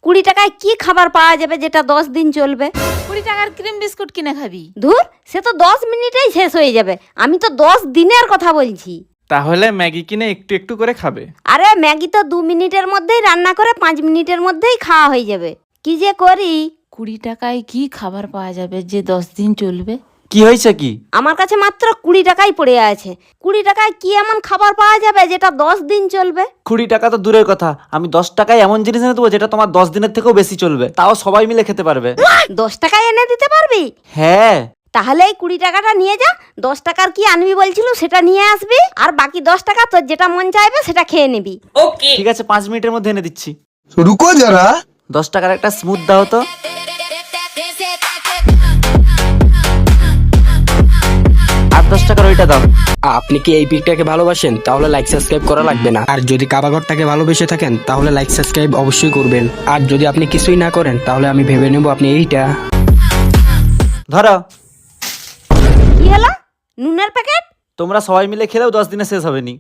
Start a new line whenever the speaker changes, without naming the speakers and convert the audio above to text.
20 টাকায় কি খাবার পাওয়া যাবে যেটা 10 দিন চলবে?
20 টাকার ক্রিম বিস্কুট কিনে খাবি?
ধুর, সে তো 10 মিনিটেই শেষ হয়ে যাবে। আমি তো 10 দিনের কথা বলছি।
তাহলে ম্যাগি কিনে একটু একটু করে খাবে।
আরে ম্যাগি তো 2 মিনিটের মধ্যেই রান্না করে 5 মিনিটের মধ্যেই খাওয়া হয়ে যাবে। কি যে করি।
20 টাকায় কি খাবার পাওয়া যাবে যে 10 দিন চলবে?
কি হয়েছে কি?
আমার কাছে মাত্র 20 টাকাই পড়ে আছে। 20 টাকায় কি এমন খাবার পাওয়া যাবে যেটা 10 দিন চলবে?
20 টাকা তো দূরের কথা, আমি 10 টাকায় এমন জিনিস এনে দেবো যেটা তোমার 10 দিনের থেকেও বেশি চলবে, তাও সবাই মিলে খেতে পারবে।
10 টাকায় এনে দিতে পারবি?
হ্যাঁ।
তাহলে এই 20 টাকাটা নিয়ে যা। 10 টাকার কি আনবি বলছিল সেটা নিয়ে আসবি, আর বাকি 10 টাকা তোর যেটা মন চাইবে সেটা খেয়ে নিবি।
ঠিক আছে, 5 মিনিটের মধ্যে এনে দিচ্ছি।
रुको जरा।
10 টাকার একটা স্মুথ দাও তো। আর 10 টাকার ওইটা দাও।
আপনি কি এই পিকটাকে ভালোবাসেন? তাহলে লাইক সাবস্ক্রাইব করা লাগবে না। আর যদি কাবাগরটাকে ভালোবেসে থাকেন তাহলে লাইক সাবস্ক্রাইব অবশ্যই করবেন। আর যদি আপনি কিছুই না করেন তাহলে আমি ভেবে নেব আপনি এইটা।
ধরো।
কি হলো? নুনের প্যাকেট?
তোমরা সবাই মিলে খেলেও 10 দিনে শেষ হবে নি।